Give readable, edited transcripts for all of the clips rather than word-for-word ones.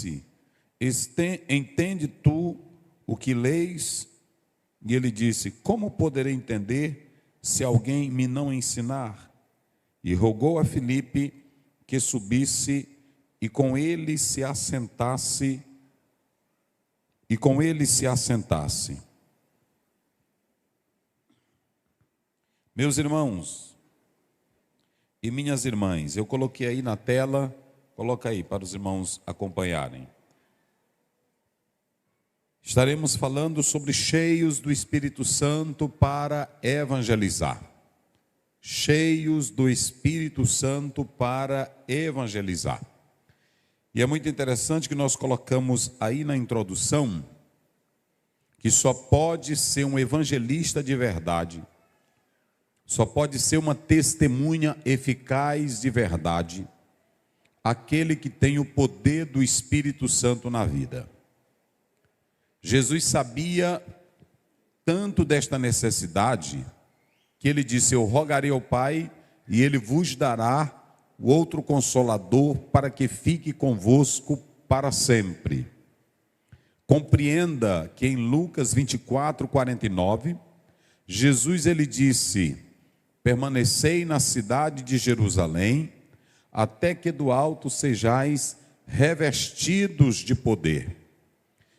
disse: entende tu o que lês? E ele disse: como poderei entender se alguém me não ensinar? E rogou a Filipe que subisse e com ele se assentasse. Meus irmãos e minhas irmãs, eu coloquei aí na tela, coloca aí para os irmãos acompanharem. Estaremos falando sobre cheios do Espírito Santo para evangelizar. Cheios do Espírito Santo para evangelizar. E é muito interessante que nós colocamos aí na introdução que só pode ser um evangelista de verdade, só pode ser uma testemunha eficaz de verdade, aquele que tem o poder do Espírito Santo na vida. Jesus sabia tanto desta necessidade que ele disse: eu rogarei ao Pai e ele vos dará o outro Consolador para que fique convosco para sempre. Compreenda que em Lucas 24:49, Jesus ele disse: permanecei na cidade de Jerusalém, até que do alto sejais revestidos de poder.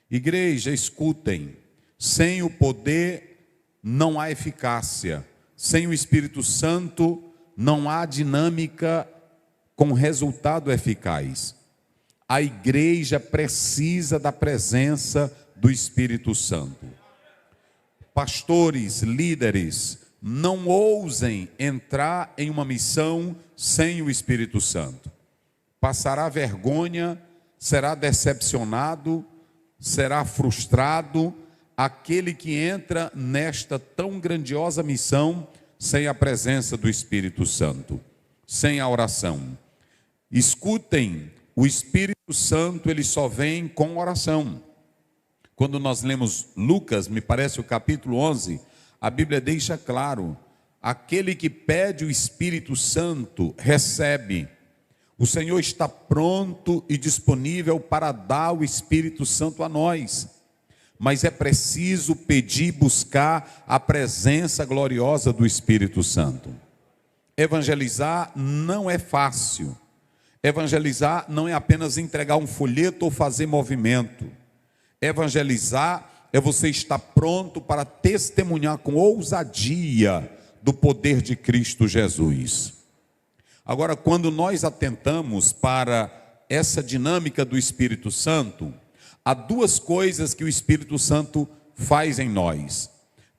Igreja, escutem, sem o poder não há eficácia, sem o Espírito Santo não há dinâmica com resultado eficaz. A igreja precisa da presença do Espírito Santo. Pastores, líderes, não ousem entrar em uma missão sem o Espírito Santo. Passará vergonha, será decepcionado, será frustrado aquele que entra nesta tão grandiosa missão sem a presença do Espírito Santo, sem a oração. Escutem, o Espírito Santo ele só vem com oração. Quando nós lemos Lucas, me parece o capítulo 11, a Bíblia deixa claro: aquele que pede o Espírito Santo recebe. O Senhor está pronto e disponível para dar o Espírito Santo a nós, mas é preciso pedir, buscar a presença gloriosa do Espírito Santo. Evangelizar não é fácil. Evangelizar não é apenas entregar um folheto ou fazer movimento. Evangelizar é você estar pronto para testemunhar com ousadia do poder de Cristo Jesus. Agora, quando nós atentamos para essa dinâmica do Espírito Santo, há duas coisas que o Espírito Santo faz em nós.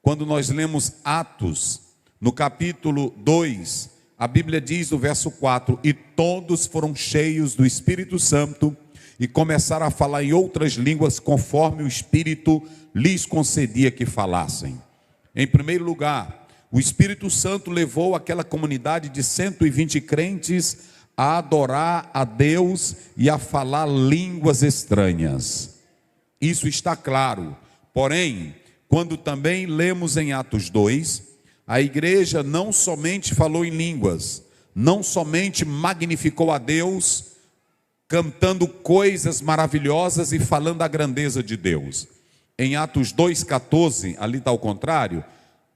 Quando nós lemos Atos, no capítulo 2, a Bíblia diz no verso 4: e todos foram cheios do Espírito Santo e começaram a falar em outras línguas conforme o Espírito lhes concedia que falassem. Em primeiro lugar, o Espírito Santo levou aquela comunidade de 120 crentes a adorar a Deus e a falar línguas estranhas. Isso está claro. Porém, quando também lemos em Atos 2, a igreja não somente falou em línguas, não somente magnificou a Deus, cantando coisas maravilhosas e falando a grandeza de Deus. Em Atos 2,14, ali está o contrário,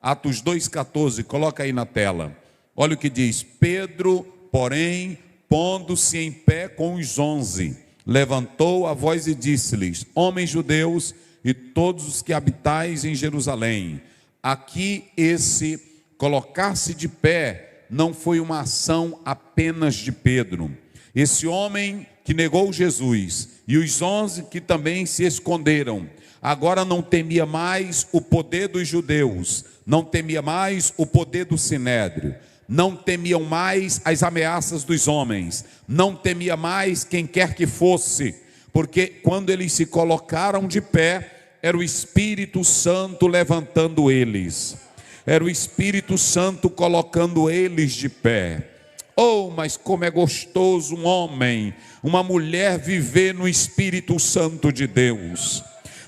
Atos 2,14, coloca aí na tela. Olha o que diz: Pedro, porém, pondo-se em pé com os 11, levantou a voz e disse-lhes: homens judeus e todos os que habitais em Jerusalém, aqui esse colocar-se de pé não foi uma ação apenas de Pedro. Esse homem que negou Jesus e os 11 que também se esconderam, agora não temia mais o poder dos judeus, não temia mais o poder do sinédrio, não temiam mais as ameaças dos homens, não temia mais quem quer que fosse, porque quando eles se colocaram de pé, era o Espírito Santo levantando eles, era o Espírito Santo colocando eles de pé. Oh, mas como é gostoso um homem, uma mulher viver no Espírito Santo de Deus.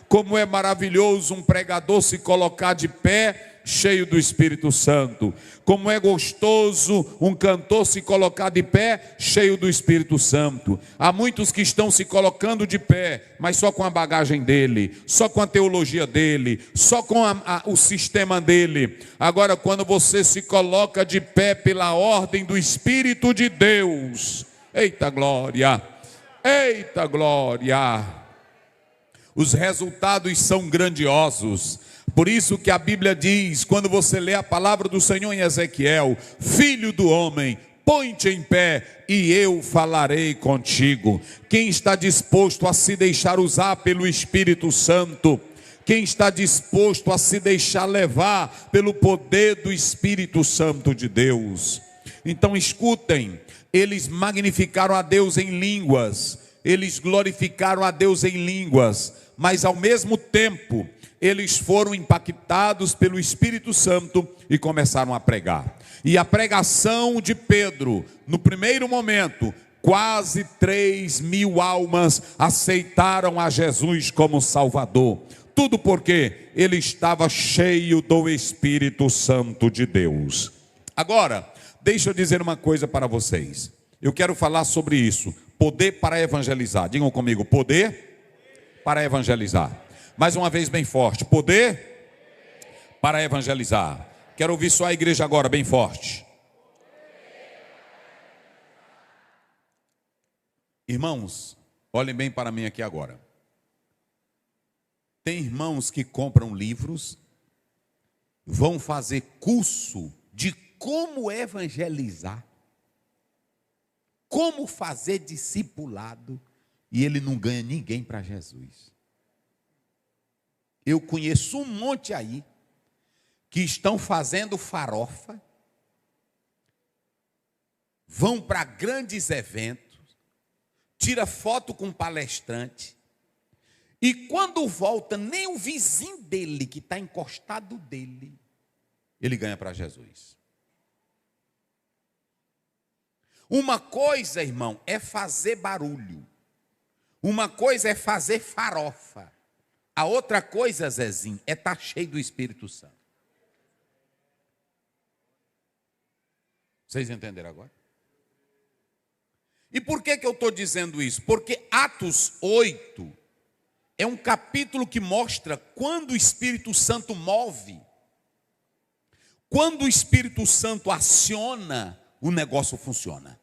Como é maravilhoso um pregador se colocar de pé, cheio do Espírito Santo. Como é gostoso um cantor se colocar de pé, cheio do Espírito Santo. Há muitos que estão se colocando de pé, mas só com a bagagem dele, só com a teologia dele, só com o sistema dele. Agora, quando você se coloca de pé pela ordem do Espírito de Deus, eita glória, eita glória, os resultados são grandiosos. Por isso que a Bíblia diz, quando você lê a palavra do Senhor em Ezequiel: filho do homem, põe-te em pé e eu falarei contigo. Quem está disposto a se deixar usar pelo Espírito Santo, quem está disposto a se deixar levar pelo poder do Espírito Santo de Deus. Então escutem, eles magnificaram a Deus em línguas, eles glorificaram a Deus em línguas, mas ao mesmo tempo eles foram impactados pelo Espírito Santo e começaram a pregar. E a pregação de Pedro, no primeiro momento, quase 3.000 almas aceitaram a Jesus como Salvador. Tudo porque ele estava cheio do Espírito Santo de Deus. Agora, deixa eu dizer uma coisa para vocês. Eu quero falar sobre isso. Poder para evangelizar. Digam comigo, poder para evangelizar. Mais uma vez bem forte, poder para evangelizar. Quero ouvir só a igreja agora bem forte. Irmãos, olhem bem para mim aqui agora. Tem irmãos que compram livros, vão fazer curso de como evangelizar, como fazer discipulado, e ele não ganha ninguém para Jesus. Eu conheço um monte aí que estão fazendo farofa, vão para grandes eventos, tira foto com palestrante, e quando volta, nem o vizinho dele, que está encostado dele, ele ganha para Jesus. Uma coisa, irmão, é fazer barulho. Uma coisa é fazer farofa. A outra coisa, Zezinho, é estar cheio do Espírito Santo. Vocês entenderam agora? E por que eu estou dizendo isso? Porque Atos 8 é um capítulo que mostra quando o Espírito Santo move. Quando o Espírito Santo aciona, o negócio funciona.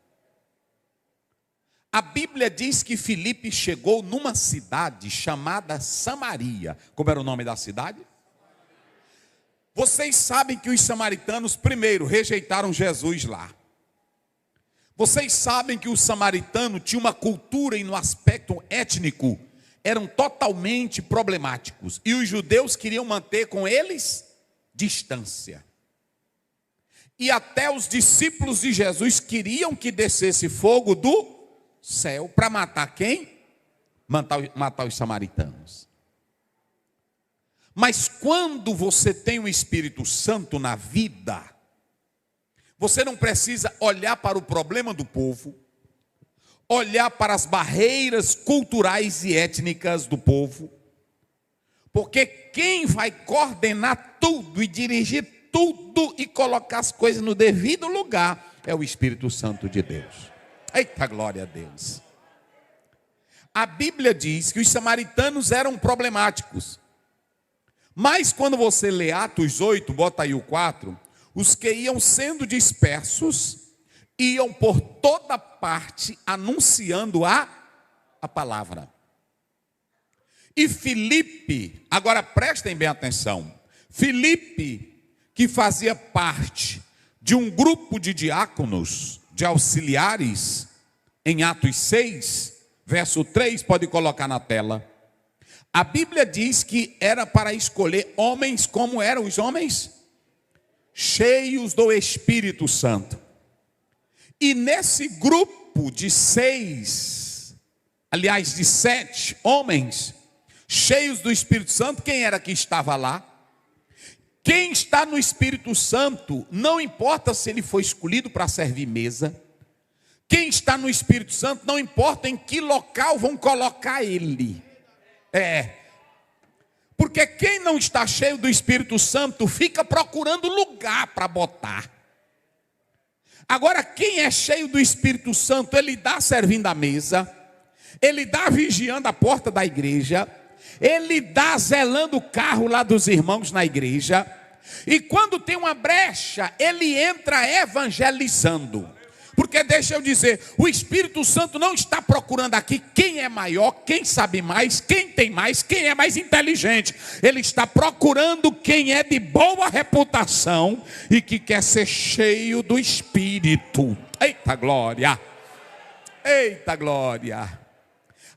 A Bíblia diz que Filipe chegou numa cidade chamada Samaria. Como era o nome da cidade? Vocês sabem que os samaritanos primeiro rejeitaram Jesus lá. Vocês sabem que o samaritano tinha uma cultura e no aspecto étnico eram totalmente problemáticos. E os judeus queriam manter com eles distância. E até os discípulos de Jesus queriam que descesse fogo do céu para matar quem? Matar os samaritanos. Mas quando você tem o Espírito Santo na vida, você não precisa olhar para o problema do povo, olhar para as barreiras culturais e étnicas do povo, porque quem vai coordenar tudo e dirigir tudo e colocar as coisas no devido lugar é o Espírito Santo de Deus. Eita glória a Deus. A Bíblia diz que os samaritanos eram problemáticos. Mas quando você lê Atos 8, bota aí o 4, os que iam sendo dispersos, iam por toda parte anunciando a palavra. E Filipe, agora prestem bem atenção, Filipe, que fazia parte de um grupo de diáconos, de auxiliares, em Atos 6, verso 3, pode colocar na tela. A Bíblia diz que era para escolher homens, como eram os homens? Cheios do Espírito Santo. E nesse grupo de 6, aliás de 7 homens, cheios do Espírito Santo, quem era que estava lá? Quem está no Espírito Santo, não importa se ele foi escolhido para servir mesa. Quem está no Espírito Santo, não importa em que local vão colocar ele. Porque quem não está cheio do Espírito Santo fica procurando lugar para botar. Agora, quem é cheio do Espírito Santo, ele dá servindo a mesa, ele dá vigiando a porta da igreja, ele dá zelando o carro lá dos irmãos na igreja, e quando tem uma brecha, ele entra evangelizando. Porque deixa eu dizer, o Espírito Santo não está procurando aqui quem é maior, quem sabe mais, quem tem mais, quem é mais inteligente. Ele está procurando quem é de boa reputação e que quer ser cheio do Espírito. Eita glória! Eita glória!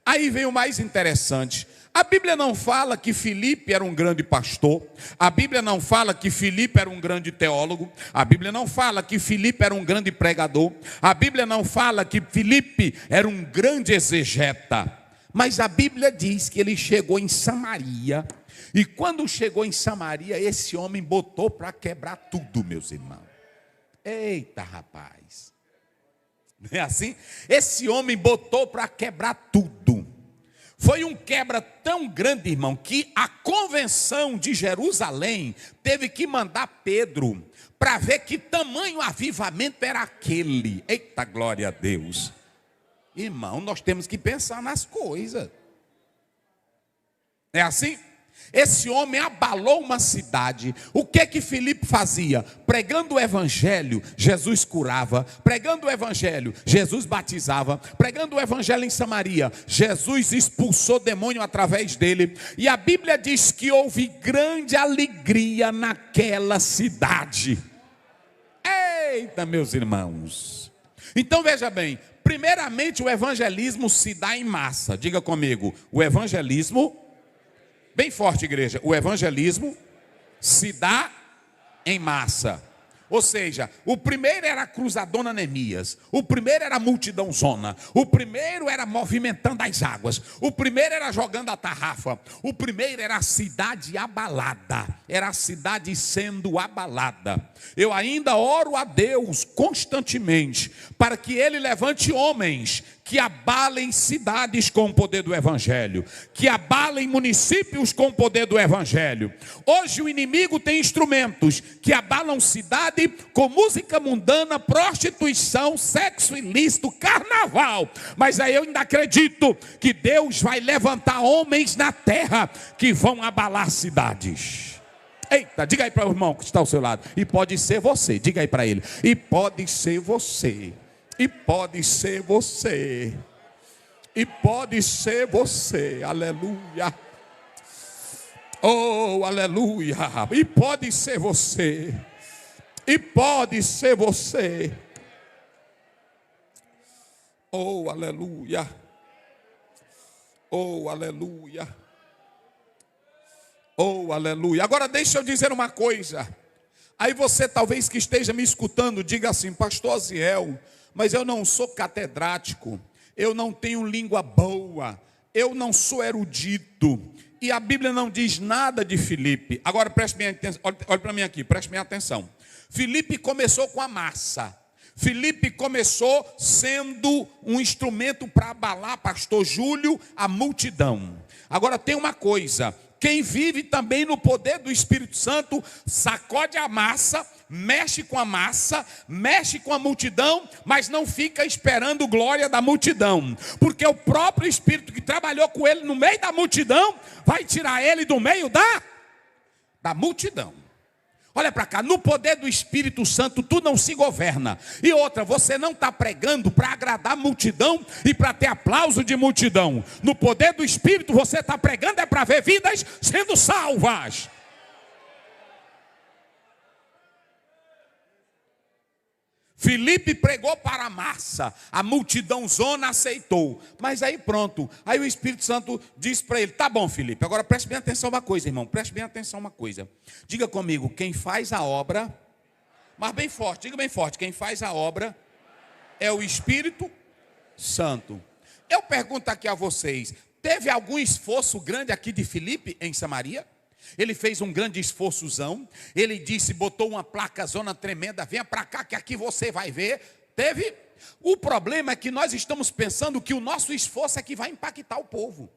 Aí vem o mais interessante. A Bíblia não fala que Filipe era um grande pastor. A Bíblia não fala que Filipe era um grande teólogo. A Bíblia não fala que Filipe era um grande pregador. A Bíblia não fala que Filipe era um grande exegeta. Mas a Bíblia diz que ele chegou em Samaria. E quando chegou em Samaria, esse homem botou para quebrar tudo, meus irmãos. Eita, rapaz. Não é assim? Esse homem botou para quebrar tudo. Foi um quebra tão grande, irmão, que a convenção de Jerusalém teve que mandar Pedro para ver que tamanho avivamento era aquele. Eita, glória a Deus. Irmão, nós temos que pensar nas coisas. É assim? Esse homem abalou uma cidade. O que que Filipe fazia? Pregando o evangelho, Jesus curava. Pregando o evangelho, Jesus batizava. Pregando o evangelho em Samaria, Jesus expulsou demônio através dele. E a Bíblia diz que houve grande alegria naquela cidade. Eita, meus irmãos. Então veja bem, primeiramente o evangelismo se dá em massa. Diga comigo, o evangelismo... Bem forte, igreja. O evangelismo se dá em massa. Ou seja, o primeiro era a cruzadona Neemias. O primeiro era a multidão zona. O primeiro era movimentando as águas. O primeiro era jogando a tarrafa. O primeiro era a cidade abalada. Era a cidade sendo abalada. Eu ainda oro a Deus constantemente para que Ele levante homens que abalem cidades com o poder do Evangelho, que abalem municípios com o poder do Evangelho. Hoje o inimigo tem instrumentos que abalam cidade com música mundana, prostituição, sexo ilícito, carnaval. Mas aí eu ainda acredito que Deus vai levantar homens na terra que vão abalar cidades. Eita, diga aí para o irmão que está ao seu lado. E pode ser você, diga aí para ele. E pode ser você. E pode ser você. E pode ser você. Aleluia. Oh, aleluia. E pode ser você. E pode ser você. Oh, aleluia. Oh, aleluia. Oh, aleluia. Agora deixa eu dizer uma coisa. Aí você talvez que esteja me escutando, diga assim, pastor Osiel, mas eu não sou catedrático, eu não tenho língua boa, eu não sou erudito, e a Bíblia não diz nada de Filipe. Agora preste bem atenção, olhe para mim aqui, preste bem atenção. Filipe começou com a massa. Filipe começou sendo um instrumento para abalar, pastor Júlio, a multidão. Agora tem uma coisa, quem vive também no poder do Espírito Santo, sacode a massa, mexe com a massa, mexe com a multidão, mas não fica esperando glória da multidão, porque o próprio Espírito que trabalhou com ele no meio da multidão, vai tirar ele do meio da multidão. Olha para cá, no poder do Espírito Santo tu não se governa. E outra, você não está pregando para agradar a multidão e para ter aplauso de multidão. No poder do Espírito você está pregando é para ver vidas sendo salvas. Filipe pregou para a massa, a multidão zona aceitou. Mas aí pronto, aí o Espírito Santo diz para ele, tá bom Filipe, agora preste bem atenção uma coisa, irmão, preste bem atenção uma coisa. Diga comigo, quem faz a obra, mas bem forte, diga bem forte, quem faz a obra é o Espírito Santo. Eu pergunto aqui a vocês, teve algum esforço grande aqui de Filipe em Samaria? Ele fez um grande esforçozão. Ele disse, botou uma placa zona tremenda, venha para cá que aqui você vai ver. Teve. O problema é que nós estamos pensando que o nosso esforço é que vai impactar o povo.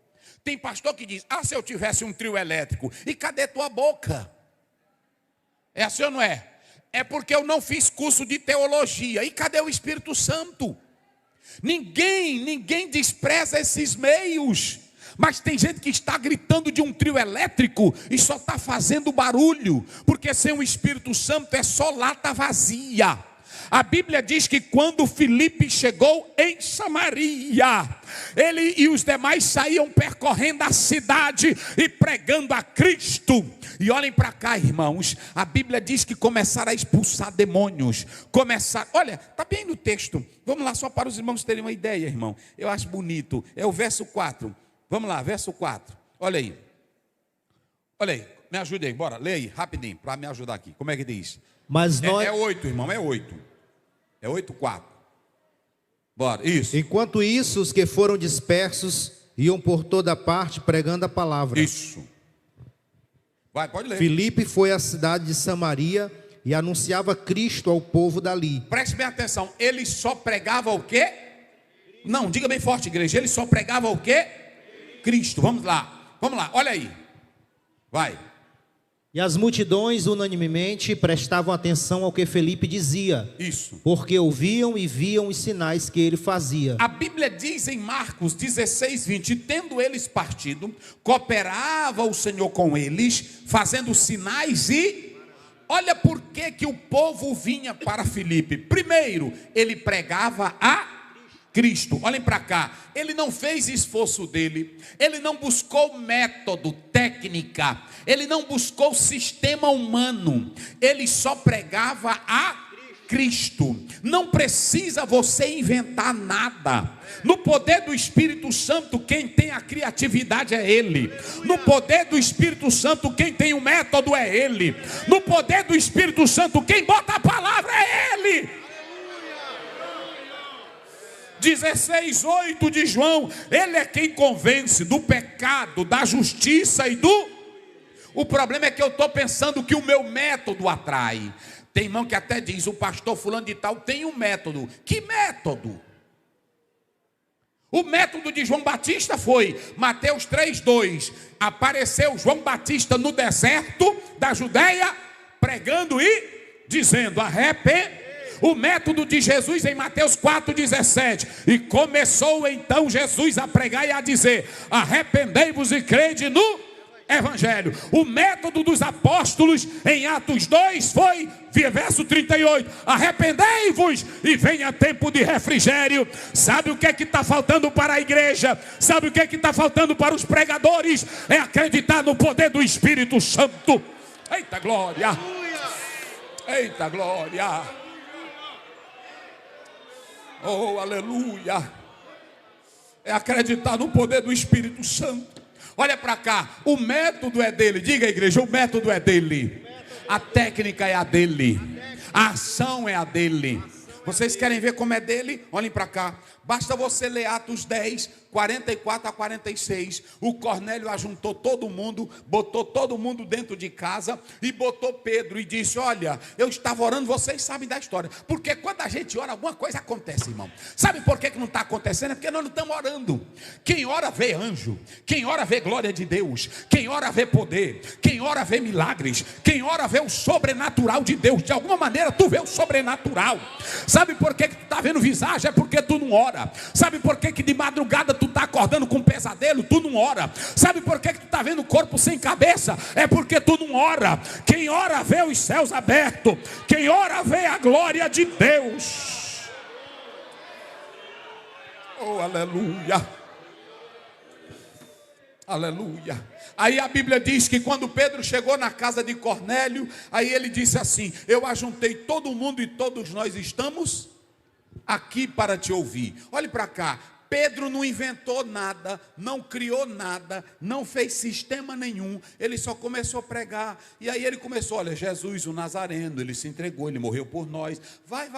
Tem pastor que diz: se eu tivesse um trio elétrico, e cadê tua boca? É assim ou não é? É porque eu não fiz curso de teologia, e cadê o Espírito Santo? Ninguém despreza esses meios, mas tem gente que está gritando de um trio elétrico e só está fazendo barulho, porque sem o Espírito Santo é só lata vazia. A Bíblia diz que quando Filipe chegou em Samaria, ele e os demais saíam percorrendo a cidade e pregando a Cristo. E olhem para cá, irmãos, a Bíblia diz que começaram a expulsar demônios. Olha, está bem no texto. Vamos lá, só para os irmãos terem uma ideia, irmão. Eu acho bonito. É o verso 4. Vamos lá, verso 4. Olha aí. Olha aí, me ajude aí, bora, leia aí, rapidinho, para me ajudar aqui. Como é que diz? Mas nós... É 8, irmão, é 8. É 8:4. Bora, isso. Enquanto isso, os que foram dispersos iam por toda parte pregando a palavra. Isso. Vai, pode ler. Filipe foi à cidade de Samaria e anunciava Cristo ao povo dali. Preste bem atenção, ele só pregava o quê? Não, diga bem forte, igreja, ele só pregava o quê? Cristo. Vamos lá, olha aí. Vai. E as multidões unanimemente prestavam atenção ao que Filipe dizia. Isso. Porque ouviam e viam os sinais que ele fazia. A Bíblia diz em Marcos 16:20, tendo eles partido, cooperava o Senhor com eles, fazendo sinais e... Olha por que o povo vinha para Filipe. Primeiro, ele pregava a Cristo. Olhem para cá, ele não fez esforço dele, ele não buscou método, técnica, ele não buscou sistema humano, ele só pregava a Cristo. Não precisa você inventar nada. No poder do Espírito Santo, quem tem a criatividade é Ele. No poder do Espírito Santo, quem tem o método é Ele. No poder do Espírito Santo, quem bota a palavra é Ele. 16:8 de João, ele é quem convence do pecado, da justiça e do... O problema é que eu estou pensando que o meu método atrai. Tem irmão que até diz: o pastor fulano de tal tem um método. Que método? O método de João Batista foi Mateus 3:2. Apareceu João Batista no deserto da Judeia, pregando e dizendo: arrependei. O método de Jesus em Mateus 4:17. E começou então Jesus a pregar e a dizer: arrependei-vos e crede no Evangelho. O método dos apóstolos em Atos 2 foi, verso 38, arrependei-vos e venha tempo de refrigério. Sabe o que é que está faltando para a igreja? Sabe o que é que está faltando para os pregadores? É acreditar no poder do Espírito Santo. Eita glória! Eita glória! Oh, aleluia! É acreditar no poder do Espírito Santo. Olha para cá, o método é dele. Diga, igreja, o método é dele. A técnica é a dele. A ação é a dele. Vocês querem ver como é dele? Olhem para cá. Basta você ler Atos 10, 44 a 46. O Cornélio ajuntou todo mundo, botou todo mundo dentro de casa e botou Pedro e disse: olha, eu estava orando, vocês sabem da história. Porque quando a gente ora, alguma coisa acontece, irmão. Sabe por que não está acontecendo? É porque nós não estamos orando. Quem ora vê anjo, quem ora vê glória de Deus, quem ora vê poder, quem ora vê milagres, quem ora vê o sobrenatural de Deus. De alguma maneira tu vê o sobrenatural. Sabe por que tu está vendo visagem? É porque tu não ora. Sabe por que de madrugada tu está acordando com um pesadelo? Tu não ora. Sabe por que tu está vendo o corpo sem cabeça? É porque tu não ora. Quem ora vê os céus abertos. Quem ora vê a glória de Deus. Oh, aleluia. Aleluia. Aí a Bíblia diz que quando Pedro chegou na casa de Cornélio, aí ele disse assim: eu ajuntei todo mundo e todos nós estamos aqui para te ouvir. Olhe para cá. Pedro não inventou nada, não criou nada, não fez sistema nenhum. Ele só começou a pregar. E aí ele começou: olha, Jesus o Nazareno, ele se entregou, ele morreu por nós. Vai.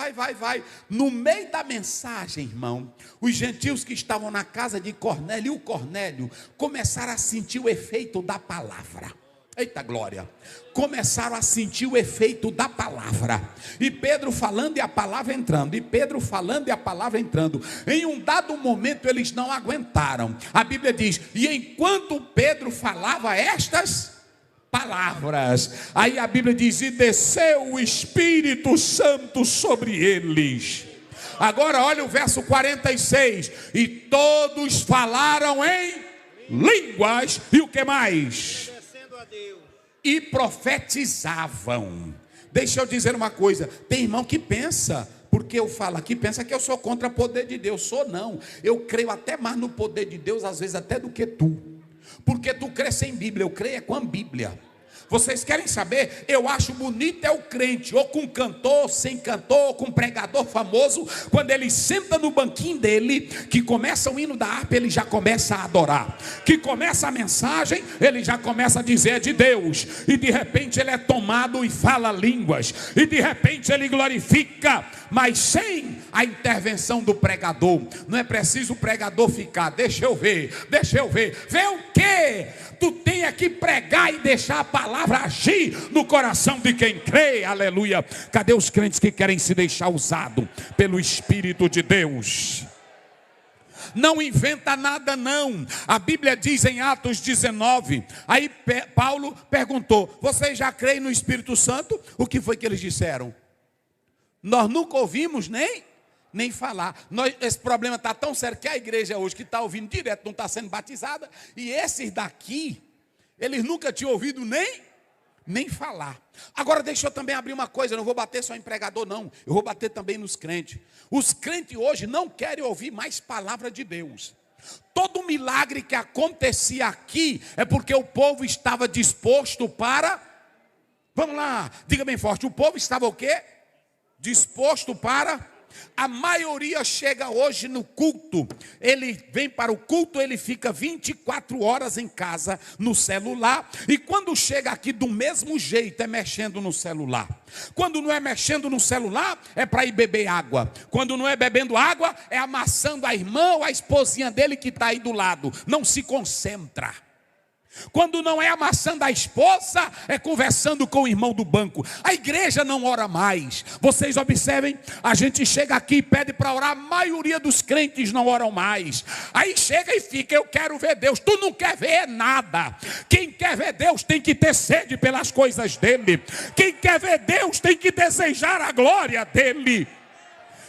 No meio da mensagem, irmão, os gentios que estavam na casa de Cornélio e o Cornélio começaram a sentir o efeito da palavra. Eita glória! Começaram a sentir o efeito da palavra. E Pedro falando e a palavra entrando. E Pedro falando e a palavra entrando. Em um dado momento eles não aguentaram. A Bíblia diz: e enquanto Pedro falava estas palavras, aí a Bíblia diz: e desceu o Espírito Santo sobre eles. Agora olha o verso 46. E todos falaram em línguas. E o que mais? E profetizavam. Deixa eu dizer uma coisa: tem irmão que pensa, porque eu falo aqui, pensa que eu sou contra o poder de Deus. Sou não, eu creio até mais no poder de Deus, às vezes até do que tu, porque tu crê sem Bíblia, eu creio é com a Bíblia. Vocês querem saber? Eu acho bonito é o crente, ou com cantor, sem cantor, ou com pregador famoso, quando ele senta no banquinho dele, que começa o hino da harpa, ele já começa a adorar, que começa a mensagem, ele já começa a dizer de Deus, e de repente ele é tomado e fala línguas, e de repente ele glorifica, mas sem a intervenção do pregador. Não é preciso o pregador ficar, deixa eu ver, ver o quê? Tu tem que pregar e deixar a palavra agir no coração de quem crê, aleluia. Cadê os crentes que querem se deixar usado pelo Espírito de Deus? Não inventa nada não. A Bíblia diz em Atos 19, aí Paulo perguntou: vocês já creem no Espírito Santo? O que foi que eles disseram? Nós nunca ouvimos nem falar. Esse problema está tão sério que a igreja hoje que está ouvindo direto não está sendo batizada, e esses daqui, eles nunca tinham ouvido nem falar. Agora deixa eu também abrir uma coisa, eu não vou bater só em pregador não, eu vou bater também nos crentes. Os crentes hoje não querem ouvir mais palavra de Deus. Todo milagre que acontecia aqui é porque o povo estava disposto para, vamos lá, diga bem forte, o povo estava o quê? Disposto para. A maioria chega hoje no culto, ele vem para o culto, ele fica 24 horas em casa, no celular, e quando chega aqui do mesmo jeito, é mexendo no celular. Quando não é mexendo no celular, é para ir beber água. Quando não é bebendo água, é amassando a irmã ou a esposinha dele que está aí do lado. Não se concentra. Quando não é amassando a esposa, é conversando com o irmão do banco. A igreja não ora mais. Vocês observem, a gente chega aqui e pede para orar, a maioria dos crentes não oram mais. Aí chega e fica: eu quero ver Deus. Tu não quer ver nada. Quem quer ver Deus tem que ter sede pelas coisas dele. Quem quer ver Deus tem que desejar a glória dele.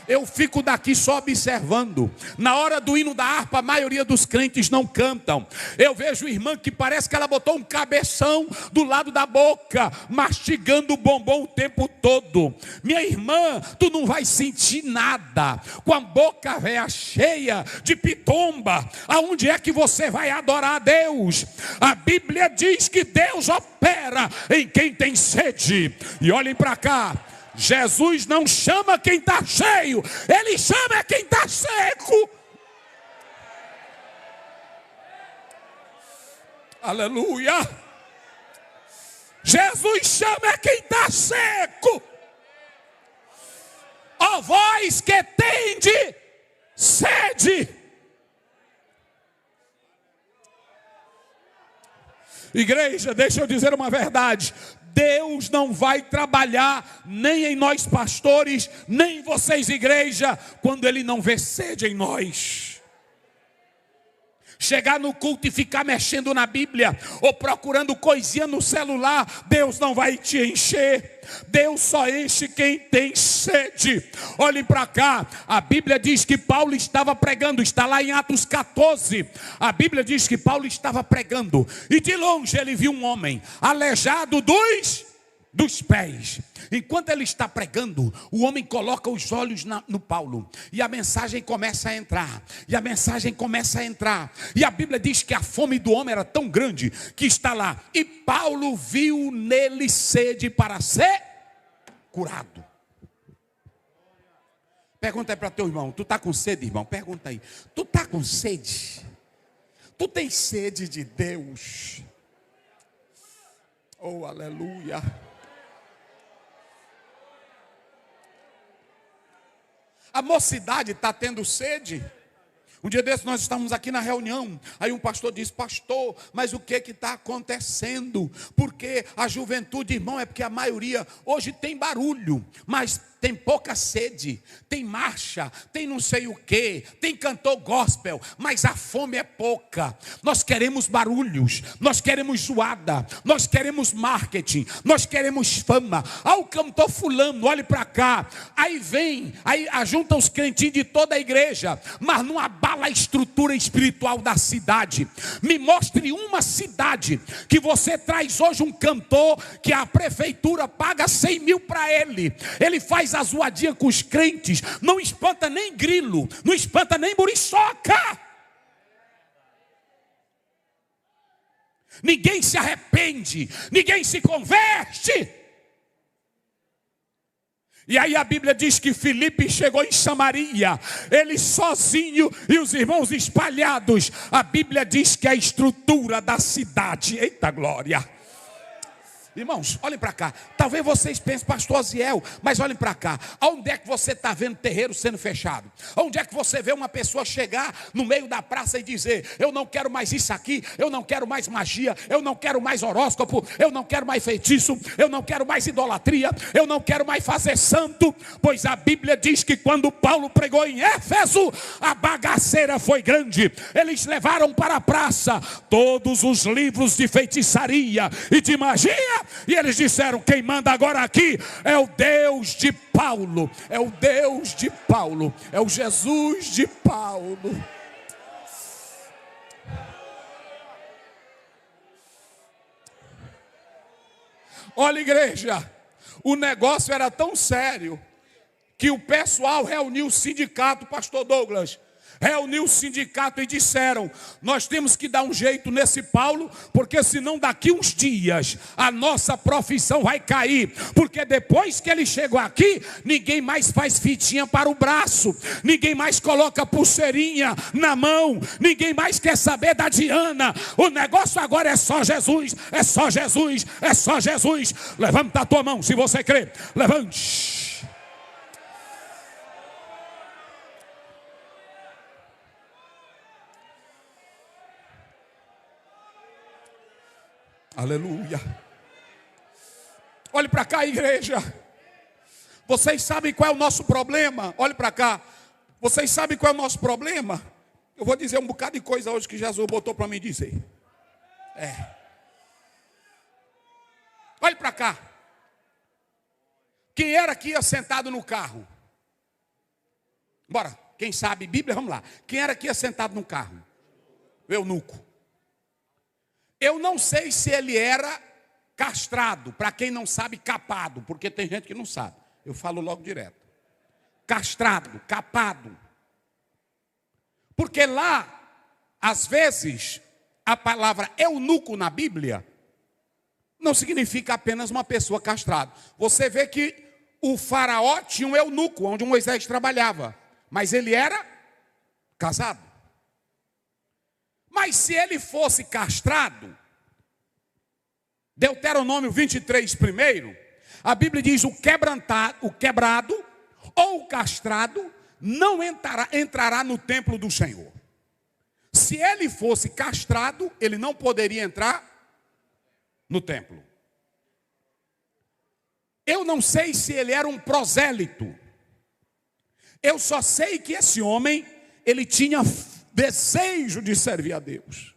Eu fico daqui só observando. Na hora do hino da harpa, a maioria dos crentes não cantam. Eu vejo irmã que parece que ela botou um cabeção do lado da boca, mastigando o bombom o tempo todo. Minha irmã, tu não vai sentir nada. Com a boca véia cheia de pitomba, aonde é que você vai adorar a Deus? A Bíblia diz que Deus opera em quem tem sede. E olhem para cá, Jesus não chama quem está cheio, ele chama quem está seco. Aleluia. Jesus chama quem está seco. Ó vós que tende sede. Igreja, deixa eu dizer uma verdade. Deus não vai trabalhar nem em nós pastores, nem em vocês igreja, quando Ele não vê sede em nós. Chegar no culto e ficar mexendo na Bíblia, ou procurando coisinha no celular, Deus não vai te encher. Deus só enche quem tem sede. Olhem para cá, a Bíblia diz que Paulo estava pregando, está lá em Atos 14. A Bíblia diz que Paulo estava pregando, e de longe ele viu um homem aleijado dos pés. Enquanto ele está pregando, o homem coloca os olhos no Paulo, e a mensagem começa a entrar, e a Bíblia diz que a fome do homem era tão grande, que está lá, e Paulo viu nele sede para ser curado. Pergunta aí para teu irmão: tu está com sede, irmão? Pergunta aí, tu está com sede? Tu tem sede de Deus? Oh, aleluia. A mocidade está tendo sede. Um dia desses nós estávamos aqui na reunião, aí um pastor disse: pastor, mas o que está acontecendo? Porque a juventude, irmão, é porque a maioria hoje tem barulho, mas tem pouca sede, tem marcha, tem não sei o que, tem cantor gospel, mas a fome é pouca. Nós queremos barulhos, nós queremos zoada, nós queremos marketing, nós queremos fama. Ah, o cantor fulano, olhe para cá. Aí vem, aí ajunta os crentinhos de toda a igreja, mas não abala a estrutura espiritual da cidade. Me mostre uma cidade que você traz hoje um cantor que a prefeitura paga 100 mil para ele. Ele faz a zoadinha com os crentes, não espanta nem grilo, não espanta nem muriçoca. Ninguém se arrepende, ninguém se converte. E aí a Bíblia diz que Filipe chegou em Samaria, ele sozinho e os irmãos espalhados. A Bíblia diz que a estrutura da cidade, eita glória. Irmãos, olhem para cá. Talvez vocês pensem, pastor Aziel, mas olhem para cá. Onde é que você está vendo terreiro sendo fechado? Onde é que você vê uma pessoa chegar no meio da praça e dizer: eu não quero mais isso aqui, eu não quero mais magia, eu não quero mais horóscopo, eu não quero mais feitiço, eu não quero mais idolatria, eu não quero mais fazer santo? Pois a Bíblia diz que quando Paulo pregou em Éfeso, a bagaceira foi grande. Eles levaram para a praça todos os livros de feitiçaria e de magia, e eles disseram: quem manda agora aqui é o Deus de Paulo, é o Deus de Paulo, é o Jesus de Paulo. Olha, igreja, o negócio era tão sério que o pessoal reuniu o sindicato, pastor Douglas, reuniu o sindicato e disseram: nós temos que dar um jeito nesse Paulo, porque senão daqui uns dias a nossa profissão vai cair, porque depois que ele chegou aqui, ninguém mais faz fitinha para o braço, ninguém mais coloca pulseirinha na mão, ninguém mais quer saber da Diana. O negócio agora é só Jesus, é só Jesus, é só Jesus. Levanta a tua mão se você crê, levante. Aleluia. Olhe para cá, igreja. Vocês sabem qual é o nosso problema? Olhe para cá. Vocês sabem qual é o nosso problema? Eu vou dizer um bocado de coisa hoje que Jesus botou para mim dizer. Olhe para cá. Quem era que ia sentado no carro? Bora, quem sabe Bíblia, vamos lá. Quem era que ia sentado no carro? O eunuco. Eu não sei se ele era castrado, para quem não sabe, capado, porque tem gente que não sabe. Eu falo logo direto. Castrado, capado. Porque lá, às vezes, a palavra eunuco na Bíblia não significa apenas uma pessoa castrada. Você vê que o faraó tinha um eunuco, onde Moisés trabalhava, mas ele era casado. Mas se ele fosse castrado, Deuteronômio 23 primeiro, a Bíblia diz: o quebrado ou o castrado não entrará no templo do Senhor. Se ele fosse castrado, ele não poderia entrar no templo. Eu não sei se ele era um prosélito. Eu só sei que esse homem, ele tinha desejo de servir a Deus.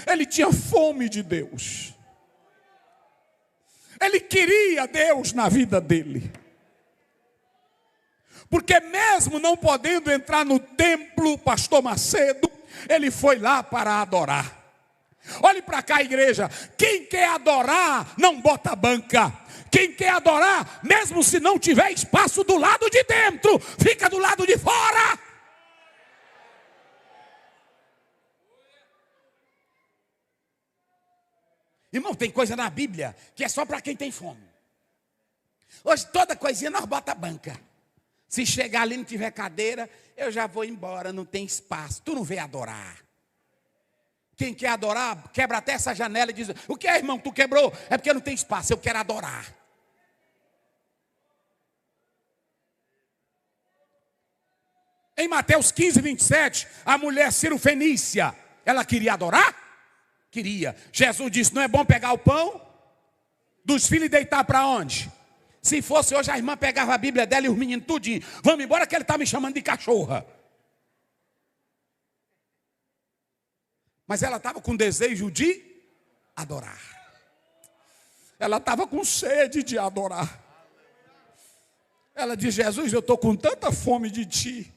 Ele tinha fome de Deus. Ele queria Deus na vida dele. Porque mesmo não podendo entrar no templo, pastor Macedo, ele foi lá para adorar. Olhe para cá, igreja. Quem quer adorar, não bota banca. Quem quer adorar, mesmo se não tiver espaço do lado de dentro, fica do lado de fora. Irmão, tem coisa na Bíblia que é só para quem tem fome. Hoje toda coisinha nós bota banca. Se chegar ali e não tiver cadeira, eu já vou embora, não tem espaço. Tu não vê adorar. Quem quer adorar, quebra até essa janela e diz: o que é, irmão, tu quebrou? É porque não tem espaço, eu quero adorar. Em Mateus 15, 27, a mulher cirofenícia, ela queria adorar? Queria. Jesus disse, não é bom pegar o pão dos filhos e deitar para onde? Se fosse hoje, a irmã pegava a Bíblia dela e os meninos tudinho. Vamos embora que ele está me chamando de cachorra. Mas ela estava com desejo de adorar. Ela estava com sede de adorar. Ela diz, Jesus, eu estou com tanta fome de ti.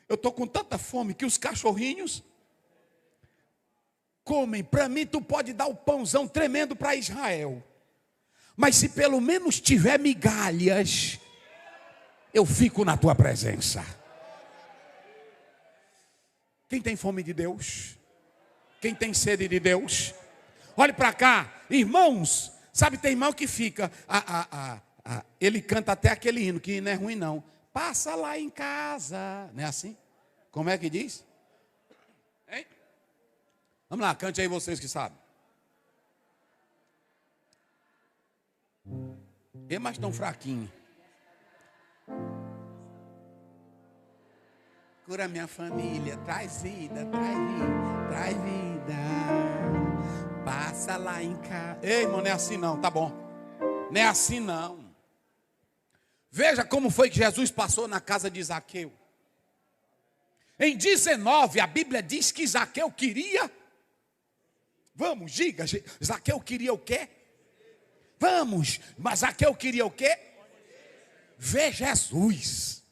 Eu estou com tanta fome que os cachorrinhos comem. Para mim, tu pode dar o pãozão tremendo para Israel. Mas se pelo menos tiver migalhas, eu fico na tua presença. Quem tem fome de Deus? Quem tem sede de Deus? Olhe para cá, irmãos. Sabe, tem irmão que fica, ele canta até aquele hino, que não é ruim não. Passa lá em casa, não é assim? Como é que diz? Hein? Vamos lá, cante aí vocês que sabem. É mais tão fraquinho. Cura minha família, traz vida, traz vida, traz vida. Passa lá em casa. Ei, irmão, não é assim não, tá bom. Não é assim não. Veja como foi que Jesus passou na casa de Zaqueu. Em 19, a Bíblia diz que Zaqueu queria. Vamos, diga, Zaqueu queria o quê? Vamos, mas Zaqueu queria o quê? Ver Jesus.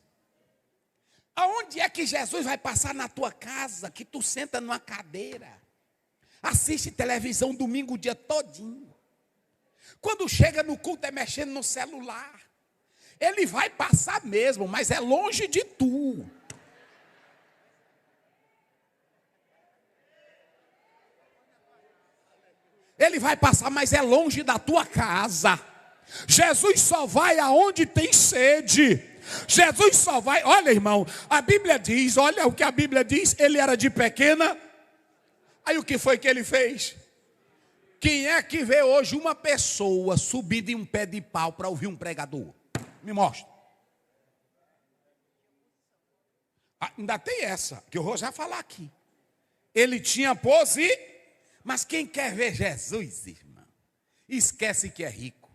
Aonde é que Jesus vai passar na tua casa, que tu senta numa cadeira, assiste televisão domingo o dia todinho. Quando chega no culto é mexendo no celular. Ele vai passar mesmo, mas é longe de tu. Ele vai passar, mas é longe da tua casa. Jesus só vai aonde tem sede. Jesus só vai, olha irmão, a Bíblia diz, olha o que a Bíblia diz, ele era de pequena. Aí o que foi que ele fez? Quem é que vê hoje uma pessoa subir de um pé de pau para ouvir um pregador? Me mostra. Ainda tem essa, que eu vou já falar aqui. Ele tinha pose, mas quem quer ver Jesus, irmão, esquece que é rico,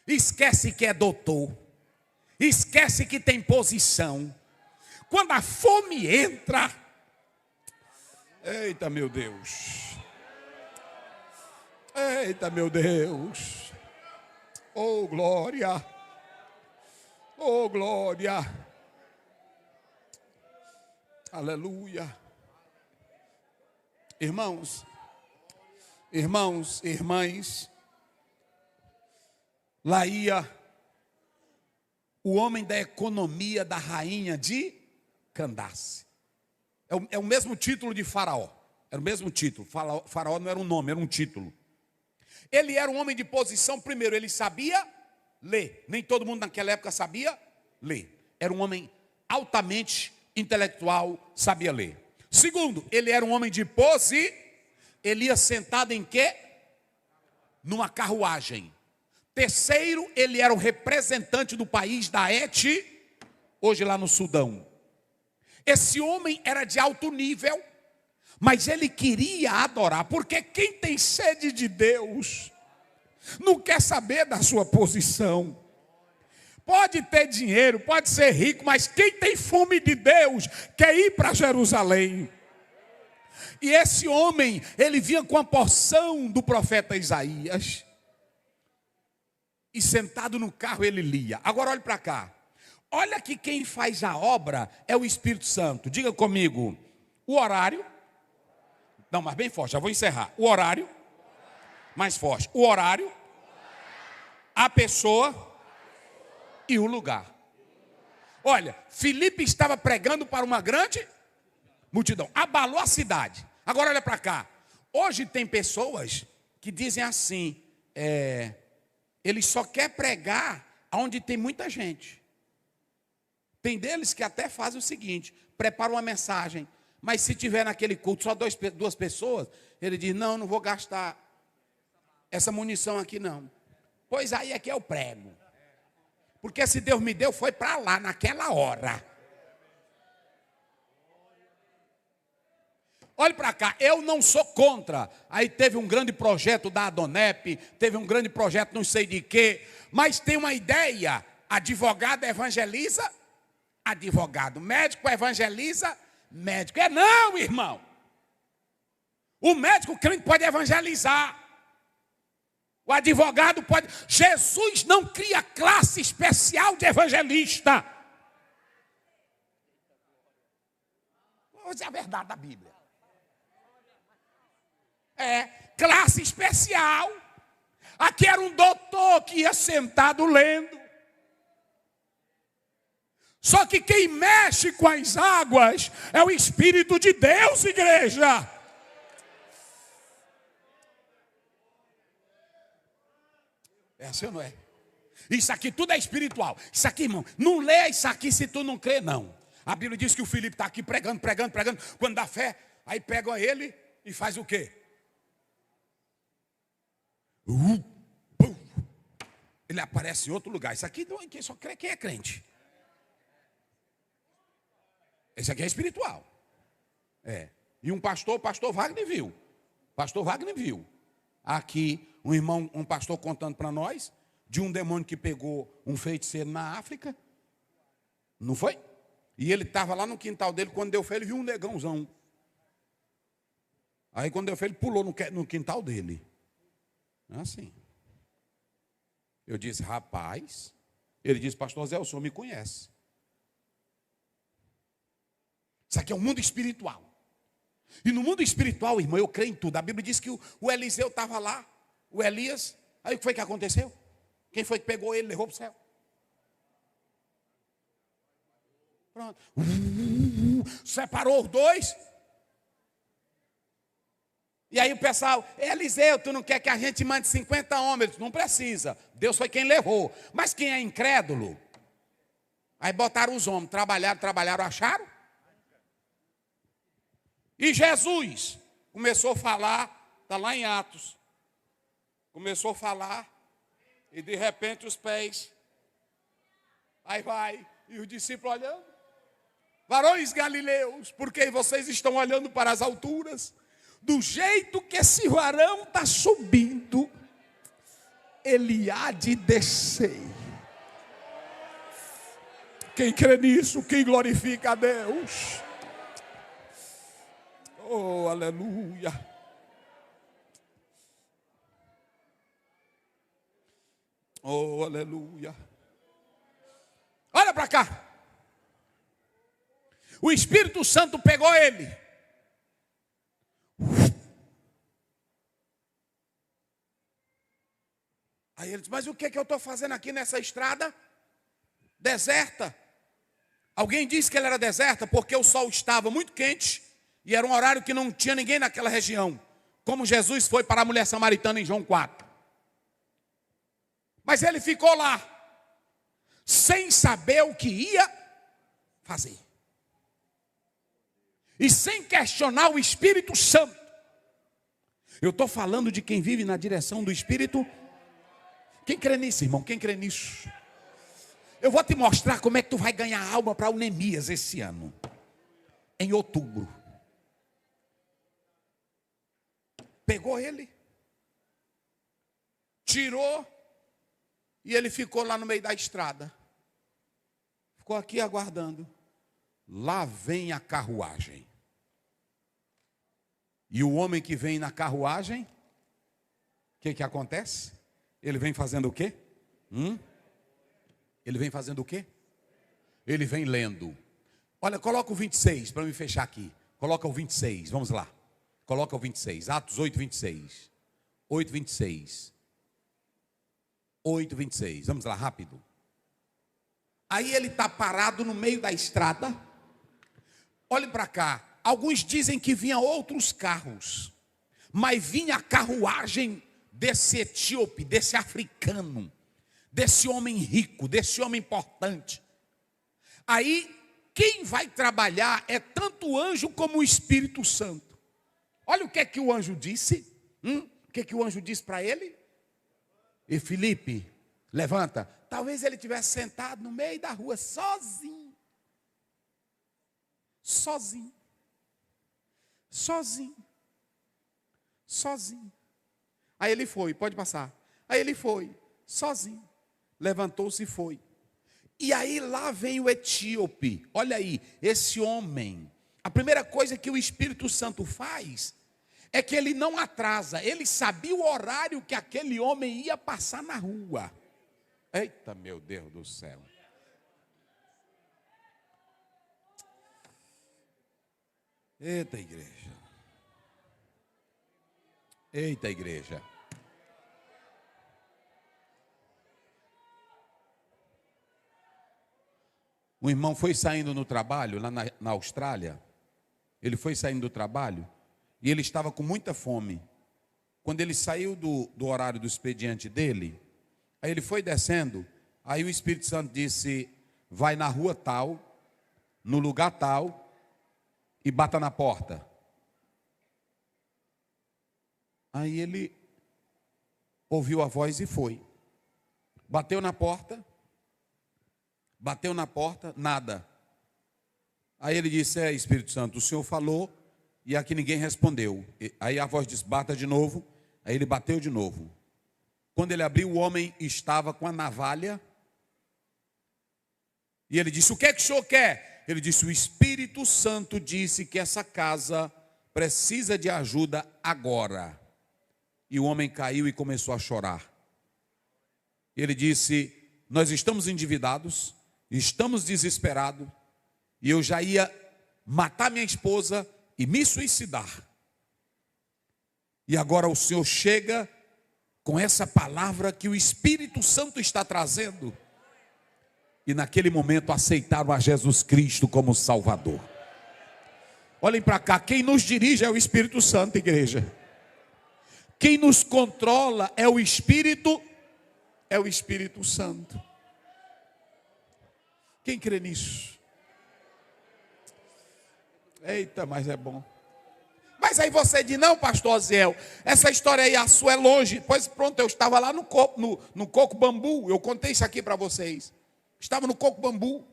esquece que é doutor, esquece que tem posição. Quando a fome entra, eita meu Deus, eita meu Deus, oh glória, oh glória, aleluia. Irmãos, irmãos, irmãs, lá ia o homem da economia da rainha de Candace. É o mesmo título de Faraó. Era o mesmo título. Faraó não era um nome, era um título. Ele era um homem de posição. Primeiro, ele sabia ler. Nem todo mundo naquela época sabia ler. Era um homem altamente intelectual, sabia ler. Segundo, ele era um homem de pose. Ele ia sentado em quê? Numa carruagem. Terceiro, ele era o representante do país da Et, hoje lá no Sudão. Esse homem era de alto nível, mas ele queria adorar, porque quem tem sede de Deus não quer saber da sua posição. Pode ter dinheiro, pode ser rico, mas quem tem fome de Deus quer ir para Jerusalém. E esse homem, ele vinha com a porção do profeta Isaías. E sentado no carro ele lia. Agora olhe para cá. Olha que quem faz a obra é o Espírito Santo. Diga comigo. O horário. Não, mas bem forte, já vou encerrar. O horário. Mais forte. O horário. A pessoa. E o lugar. Olha, Filipe estava pregando para uma grande multidão. Abalou a cidade. Agora olha para cá. Hoje tem pessoas que dizem assim, ele só quer pregar onde tem muita gente. Tem deles que até fazem o seguinte, prepara uma mensagem, mas se tiver naquele culto só duas pessoas, ele diz, não vou gastar essa munição aqui não. Pois aí é que eu prego. Porque se Deus me deu, foi para lá, naquela hora. Olhe para cá, eu não sou contra. Aí teve um grande projeto da Adonep, teve um grande projeto não sei de quê, mas tem uma ideia, advogado evangeliza, advogado, médico evangeliza, médico. É não, irmão. O médico crente pode evangelizar. O advogado pode. Jesus não cria classe especial de evangelista. Vou dizer a verdade da Bíblia. É, classe especial. Aqui era um doutor que ia sentado lendo. Só que quem mexe com as águas é o Espírito de Deus, igreja. É assim ou não é? Isso aqui tudo é espiritual. Isso aqui, irmão, não lê isso aqui se tu não crê, não. A Bíblia diz que o Filipe está aqui pregando. Quando dá fé, aí pegam ele e faz o quê? Ele aparece em outro lugar. Isso aqui quem só crê quem é crente. Esse aqui é espiritual. É. E o pastor Wagner viu. Pastor Wagner viu. Aqui, um pastor contando para nós de um demônio que pegou um feiticeiro na África. Não foi? E ele estava lá no quintal dele, quando deu fé, ele viu um negãozão. Aí quando deu fé, ele pulou no quintal dele. Assim. Eu disse, rapaz. Ele disse, pastor Zé, o senhor me conhece. Isso aqui é um mundo espiritual. E no mundo espiritual, irmão, eu creio em tudo. A Bíblia diz que o Eliseu estava lá, o Elias. Aí o que foi que aconteceu? Quem foi que pegou ele, levou para o céu? Pronto. Separou os dois. E aí o pessoal, Eliseu, tu não quer que a gente mande 50 homens? Não precisa. Deus foi quem levou. Mas quem é incrédulo? Aí botaram os homens, trabalharam, acharam? E Jesus começou a falar, está lá em Atos. Começou a falar, e de repente os pés. Aí vai, e os discípulos olhando. Varões galileus, por que vocês estão olhando para as alturas? Do jeito que esse varão está subindo, ele há de descer. Quem crê nisso, quem glorifica a Deus. Oh, aleluia. Oh, aleluia. Olha para cá. O Espírito Santo pegou ele. Aí ele disse, mas o que eu estou fazendo aqui nessa estrada? Deserta. Alguém disse que ela era deserta porque o sol estava muito quente. E era um horário que não tinha ninguém naquela região. Como Jesus foi para a mulher samaritana em João 4. Mas ele ficou lá. Sem saber o que ia fazer. E sem questionar o Espírito Santo. Eu estou falando de quem vive na direção do Espírito. Quem crê nisso, irmão? Quem crê nisso? Eu vou te mostrar como é que tu vai ganhar alma para o Neemias esse ano. Em outubro. Pegou ele, tirou, e ele ficou lá no meio da estrada. Ficou aqui aguardando. Lá vem a carruagem. E o homem que vem na carruagem, o que acontece? Ele vem fazendo o quê? Ele vem fazendo o quê? Ele vem lendo. Olha, coloca o 26 para me fechar aqui. Coloca o 26, vamos lá. Coloca o 26, Atos 8, 26. 8, 26. 8, 26. Vamos lá, rápido. Aí ele está parado no meio da estrada. Olhe para cá. Alguns dizem que vinha outros carros. Mas vinha a carruagem desse etíope, desse africano. Desse homem rico, desse homem importante. Aí, quem vai trabalhar é tanto o anjo como o Espírito Santo. Olha o que é que o anjo disse. O que é que o anjo disse para ele? E Filipe, levanta, talvez ele tivesse sentado no meio da rua, sozinho. Sozinho. Sozinho. Sozinho. Aí ele foi, pode passar. Aí ele foi, sozinho. Levantou-se e foi. E aí lá vem o etíope. Olha aí, esse homem. A primeira coisa que o Espírito Santo faz é que ele não atrasa. Ele sabia o horário que aquele homem ia passar na rua. Eita, meu Deus do céu. Eita, igreja. Eita, igreja. Um irmão foi saindo no trabalho, lá na Austrália. Ele foi saindo do trabalho e ele estava com muita fome. Quando ele saiu do horário do expediente dele, aí ele foi descendo, aí o Espírito Santo disse, vai na rua tal, no lugar tal, e bata na porta. Aí ele ouviu a voz e foi. Bateu na porta, nada. Aí ele disse, Espírito Santo, o Senhor falou e aqui ninguém respondeu. Aí a voz disse, bata de novo. Aí ele bateu de novo. Quando ele abriu, o homem estava com a navalha. E ele disse, o que é que o senhor quer? Ele disse, o Espírito Santo disse que essa casa precisa de ajuda agora. E o homem caiu e começou a chorar. Ele disse, nós estamos endividados, estamos desesperados, e eu já ia matar minha esposa e me suicidar. E agora o Senhor chega com essa palavra que o Espírito Santo está trazendo. E naquele momento aceitaram a Jesus Cristo como Salvador. Olhem para cá, quem nos dirige é o Espírito Santo, igreja. Quem nos controla é o Espírito Santo. Quem crê nisso? Eita, mas é bom. Mas aí você diz, não, pastor Oziel, essa história aí, a sua é longe. Pois pronto, eu estava lá no Coco Bambu, eu contei isso aqui para vocês. Estava no Coco Bambu.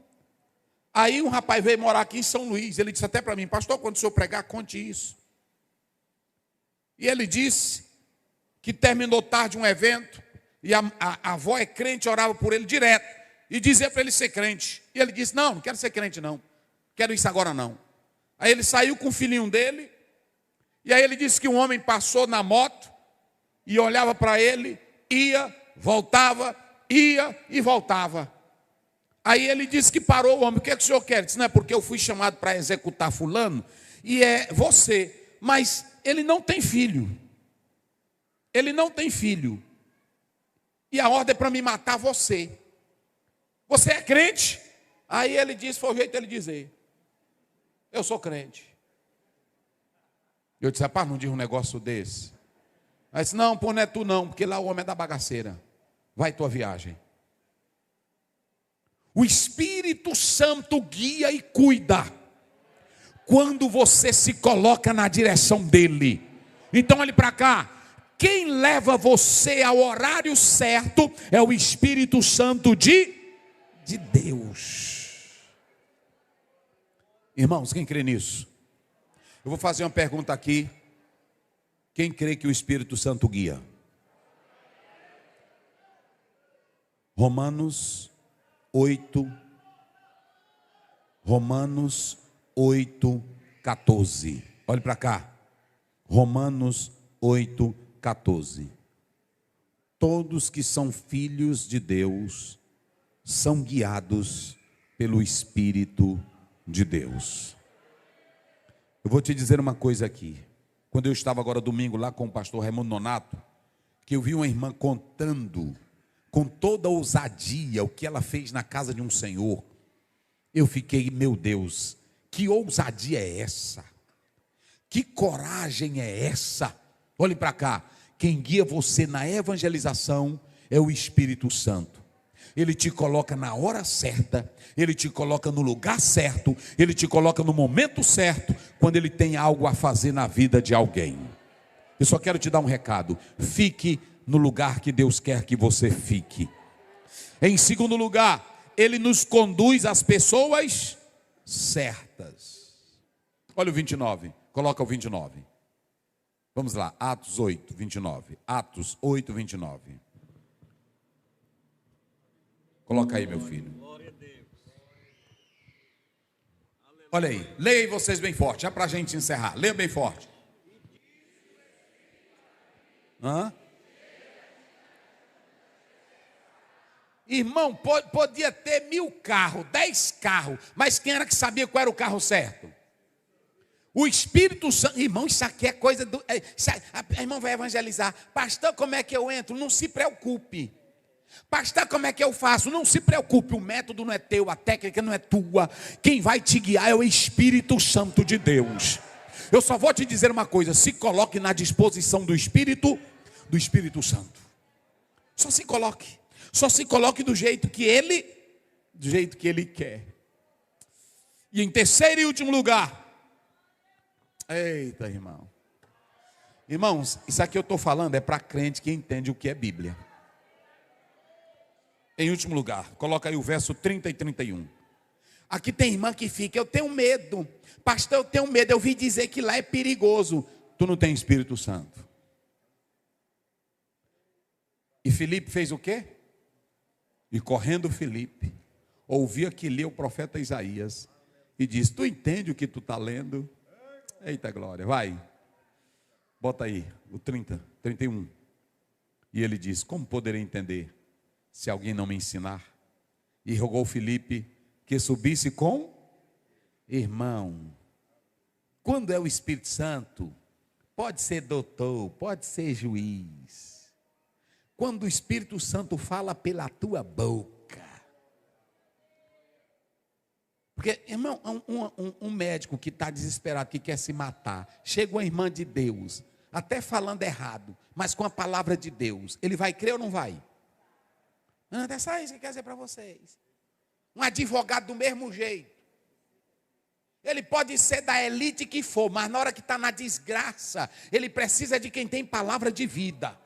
Aí um rapaz veio morar aqui em São Luís, ele disse até para mim, pastor, quando o senhor pregar, conte isso. E ele disse que terminou tarde um evento, e a avó é crente, orava por ele direto, e dizia para ele ser crente. E ele disse, não quero ser crente não, quero isso agora não. Aí ele saiu com o filhinho dele, e aí ele disse que um homem passou na moto, e olhava para ele, ia e voltava. Aí ele disse que parou o homem, o que é que o senhor quer? Ele disse, não é porque eu fui chamado para executar fulano, e é você, mas ele não tem filho. Ele não tem filho. E a ordem é para me matar você. Você é crente? Aí ele disse, foi o jeito dele dizer, eu sou crente. Eu disse, rapaz, não diz um negócio desse. Aí disse, não, pô, não é tu não, porque lá o homem é da bagaceira. Vai tua viagem. O Espírito Santo guia e cuida quando você se coloca na direção dele. Então olhe para cá. Quem leva você ao horário certo é o Espírito Santo de Deus. Irmãos, quem crê nisso? Eu vou fazer uma pergunta aqui. Quem crê que o Espírito Santo guia? Romanos 8, 14. Olhe para cá. Romanos 8, 14. Todos que são filhos de Deus são guiados pelo Espírito de Deus. Eu vou te dizer uma coisa aqui. Quando eu estava agora domingo lá com o pastor Raimundo Nonato, que eu vi uma irmã contando com toda a ousadia o que ela fez na casa de um senhor, eu fiquei, meu Deus, que ousadia é essa? Que coragem é essa? Olhe para cá, quem guia você na evangelização é o Espírito Santo. Ele te coloca na hora certa, ele te coloca no lugar certo, ele te coloca no momento certo, quando ele tem algo a fazer na vida de alguém. Eu só quero te dar um recado: fique no lugar que Deus quer que você fique. Em segundo lugar, ele nos conduz às pessoas certas. Olha o 29, coloca o 29. Vamos lá, Atos 8, 29. Atos 8, 29. Coloca aí, meu filho. Olha aí, leia aí vocês bem forte, já para a gente encerrar. Leia bem forte. Irmão, podia ter 1000 carros, 10 carros, mas quem era que sabia qual era o carro certo? O Espírito Santo. Irmão, isso aqui é coisa do... irmão vai evangelizar. Pastor, como é que eu entro? Não se preocupe. Pastor, como é que eu faço? Não se preocupe, o método não é teu, a técnica não é tua. Quem vai te guiar é o Espírito Santo de Deus. Eu só vou te dizer uma coisa: se coloque na disposição do Espírito Santo. Só se coloque do jeito que ele quer. E em terceiro e último lugar, eita, irmão. Irmãos, isso aqui eu estou falando é para crente que entende o que é Bíblia. Em último lugar, coloca aí o verso 30 e 31. Aqui tem irmã que fica: eu tenho medo. Pastor, eu tenho medo. Eu ouvi dizer que lá é perigoso. Tu não tem Espírito Santo. E Filipe fez o quê? E correndo Filipe, ouvia que lia o profeta Isaías. E disse: tu entende o que tu está lendo? Eita glória, vai. Bota aí, o 30, 31. E ele diz: como poderei entender se alguém não me ensinar? E rogou Filipe que subisse com irmão. Quando é o Espírito Santo, pode ser doutor, pode ser juiz. Quando o Espírito Santo fala pela tua boca. Porque, irmão, um médico que está desesperado, que quer se matar, chega uma irmã de Deus, até falando errado, mas com a palavra de Deus, ele vai crer ou não vai? É só isso que quer dizer para vocês. Um advogado do mesmo jeito. Ele pode ser da elite que for, mas na hora que está na desgraça, ele precisa de quem tem palavra de vida.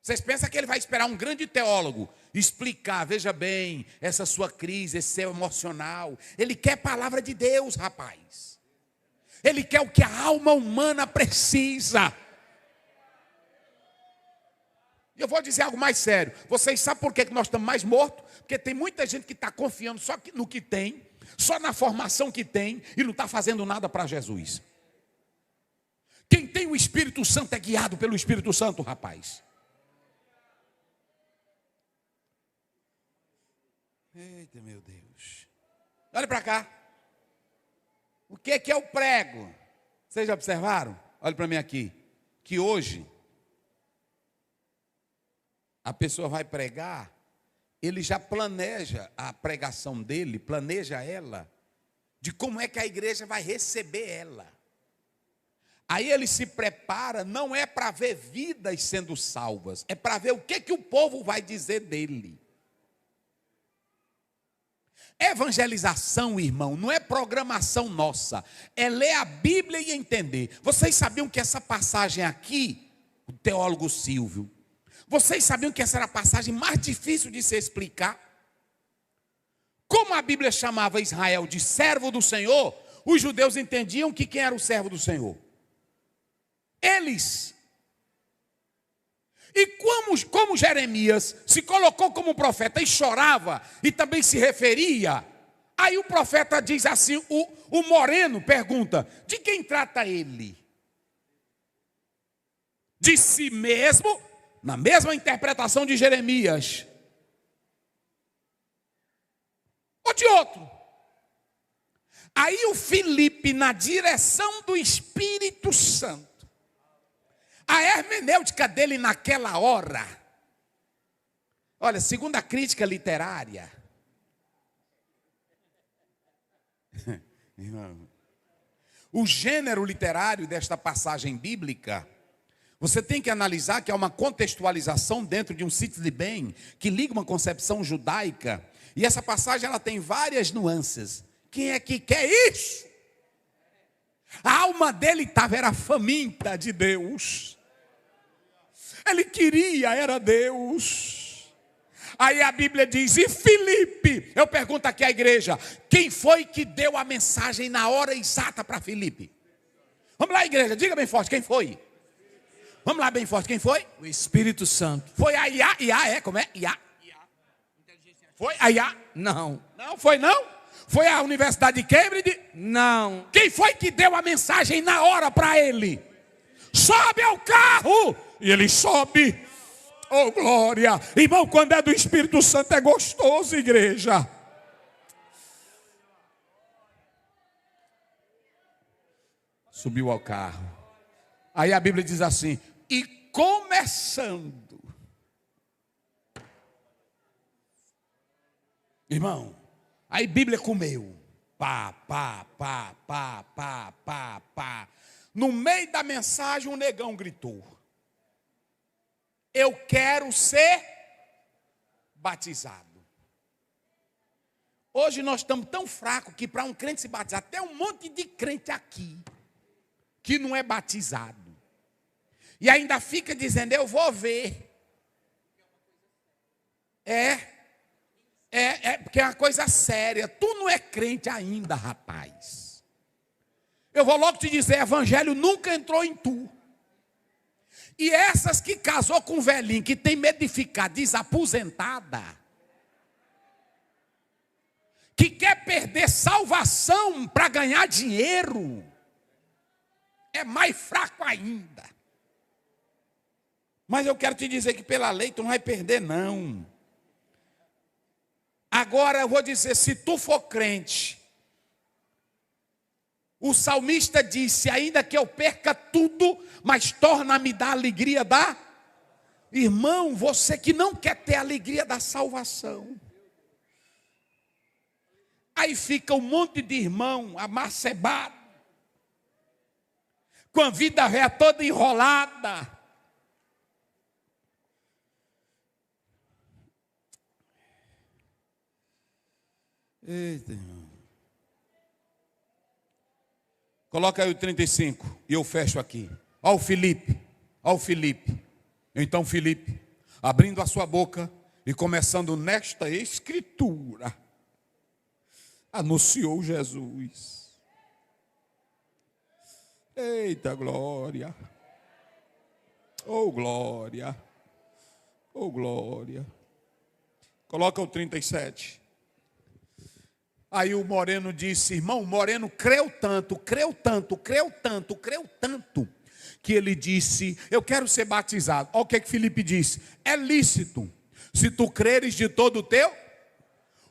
Vocês pensam que ele vai esperar um grande teólogo explicar: veja bem, essa sua crise, esse seu emocional. Ele quer palavra de Deus, rapaz. Ele quer o que a alma humana precisa. E eu vou dizer algo mais sério. Vocês sabem por que nós estamos mais mortos? Porque tem muita gente que está confiando só no que tem, só na formação que tem, e não está fazendo nada para Jesus. Quem tem o Espírito Santo é guiado pelo Espírito Santo, rapaz. Eita, meu Deus. Olha para cá. O que é o prego? Vocês já observaram? Olha para mim aqui. Que hoje a pessoa vai pregar, ele já planeja a pregação dele, planeja ela, de como é que a igreja vai receber ela. Aí ele se prepara, não é para ver vidas sendo salvas, é para ver o que o povo vai dizer dele. Evangelização, irmão, não é programação nossa, é ler a Bíblia e entender. Vocês sabiam que essa passagem aqui, o teólogo Silvio, vocês sabiam que essa era a passagem mais difícil de se explicar? Como a Bíblia chamava Israel de servo do Senhor, os judeus entendiam que quem era o servo do Senhor? Eles. E como Jeremias se colocou como profeta e chorava, e também se referia, aí o profeta diz assim, o moreno pergunta: de quem trata ele? De si mesmo, na mesma interpretação de Jeremias, ou de outro? Aí o Filipe, na direção do Espírito Santo, a hermenêutica dele naquela hora, olha, segundo a crítica literária, o gênero literário desta passagem bíblica, você tem que analisar que há uma contextualização dentro de um sítio de bem, que liga uma concepção judaica, e essa passagem ela tem várias nuances. Quem é que quer isso? A alma dele era faminta de Deus. Ele queria, era Deus. Aí a Bíblia diz, e Filipe? Eu pergunto aqui à igreja, quem foi que deu a mensagem na hora exata para Filipe? Vamos lá, igreja, diga bem forte, quem foi? Vamos lá, bem forte, quem foi? O Espírito Santo. Foi a Iá, como é? Iá. Foi a Iá? Não. Não, foi não? Foi a Universidade de Cambridge? Não. Quem foi que deu a mensagem na hora para ele? Sobe ao carro! E ele sobe. Oh, glória! Irmão, quando é do Espírito Santo é gostoso, igreja. Subiu ao carro. Aí a Bíblia diz assim, e começando. Irmão, aí a Bíblia comeu. Pá, pá, pá, pá, pá, pá, pá. No meio da mensagem, um negão gritou: eu quero ser batizado. Hoje nós estamos tão fracos que para um crente se batizar, até um monte de crente aqui que não é batizado. E ainda fica dizendo, eu vou ver. Porque é uma coisa séria. Tu não é crente ainda, rapaz. Eu vou logo te dizer, evangelho nunca entrou em tu. E essas que casou com um velhinho, que tem medo de ficar desaposentada, que quer perder salvação para ganhar dinheiro, é mais fraco ainda. Mas eu quero te dizer que pela lei tu não vai perder não. Agora eu vou dizer, se tu for crente, o salmista disse, ainda que eu perca tudo, mas torna-me da alegria da... Irmão, você que não quer ter a alegria da salvação. Aí fica um monte de irmão amacebado, com a vida véia toda enrolada. Eita, irmão. Coloca aí o 35 e eu fecho aqui. Ó o Filipe, ó o Filipe. Então Filipe, abrindo a sua boca e começando nesta escritura, anunciou Jesus. Eita glória. Oh glória. Oh glória. Coloca o 37. Aí o Moreno disse, irmão, o Moreno creu tanto, que ele disse, eu quero ser batizado. Olha o que Filipe disse, é lícito, se tu creres de todo o teu.